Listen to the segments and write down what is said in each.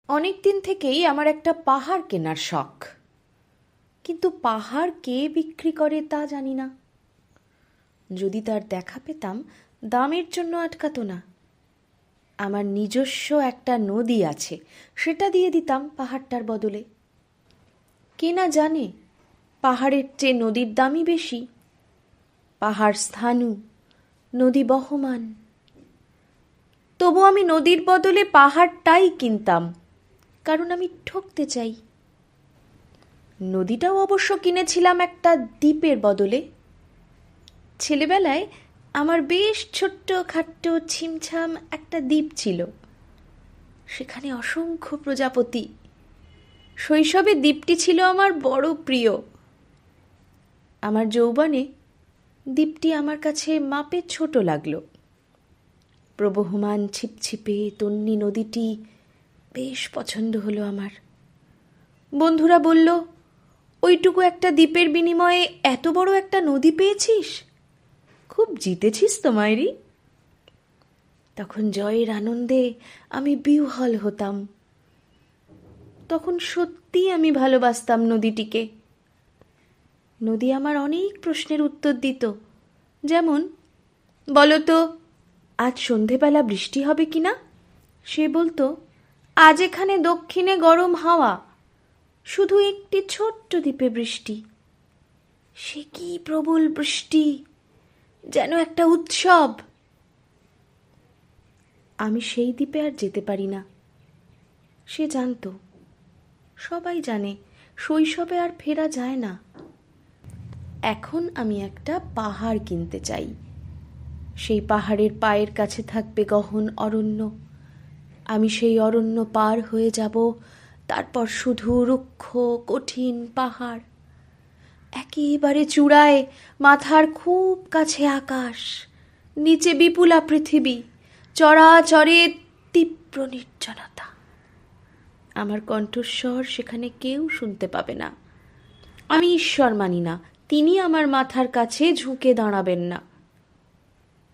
অনেক দিন থেকেই আমার একটা পাহাড় কেনার শখ, কিন্তু পাহাড় কে বিক্রি করে তা জানি না। যদি তার দেখা পেতাম, দামের জন্য আটকাতো না। আমার নিজস্ব একটা নদী আছে, সেটা দিয়ে দিতাম পাহাড়টার বদলে। কে না জানে পাহাড়ের চেয়ে নদীর দামই বেশি। পাহাড় স্থাণু, নদী বহমান। তবু আমি নদীর বদলে পাহাড়টাই কিনতাম, কারণ আমি ঠকতে চাই। নদীটাও অবশ্য কিনেছিলাম একটা দ্বীপের বদলে। ছেলেবেলায় আমার বেশ ছোট্ট খাট্ট ছিমছাম একটা দ্বীপ ছিল, সেখানে অসংখ্য প্রজাপতি। শৈশবে দ্বীপটি ছিল আমার বড় প্রিয়। আমার যৌবনে দ্বীপটি আমার কাছে মাপে ছোট লাগলো। প্রবহমান ছিপছিপে তন্বী নদীটি বেশ পছন্দ হলো আমার। বন্ধুরা বলল, ওইটুকু একটা দ্বীপের বিনিময়ে এত বড় একটা নদী পেয়েছিস, খুব জিতেছিস তো মায়েরি। তখন জয়ের আনন্দে আমি বিহ্বল হতাম। তখন সত্যি আমি ভালোবাসতাম নদীটিকে। নদী আমার অনেক প্রশ্নের উত্তর দিত, যেমন, বলো তো আজ সন্ধেবেলা বৃষ্টি হবে কিনা। সে বলতো, আজ এখানে দক্ষিণে গরম হাওয়া, শুধু একটি ছোট্ট দ্বীপে বৃষ্টি। সে কি প্রবল বৃষ্টি, যেন একটা উৎসব। আমি সেই দ্বীপে আর যেতে পারি না। সে জানতো, সবাই জানে, শৈশবে আর ফেরা যায় না। এখন আমি একটা পাহাড় কিনতে চাই। সেই পাহাড়ের পায়ের কাছে থাকবে গহন অরণ্য। আমি সেই অরণ্য পার হয়ে যাব, তারপর শুধু রুক্ষ কঠিন পাহাড়। একেবারে চূড়ায় মাথার খুব কাছে আকাশ, নিচে বিপুলা পৃথিবী, চরাচরে তীব্র নির্জনতা। আমার কণ্ঠস্বর সেখানে কেউ শুনতে পাবে না। আমি ঈশ্বর মানি না, তিনি আমার মাথার কাছে ঝুঁকে দাঁড়াবেন না।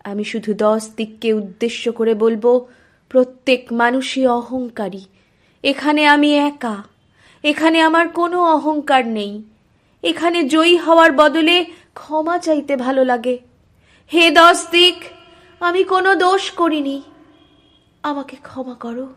আমি শুধু 10 দিককে উদ্দেশ্য করে বলবো, প্রত্যেক মানুষই অহংকারী। এখানে আমি একা, এখানে আমার কোনো অহংকার নেই। এখানে জয়ী হওয়ার বদলে ক্ষমা চাইতে ভালো লাগে। হে 10 দিক, আমি কোনো দোষ করিনি, আমাকে ক্ষমা করো।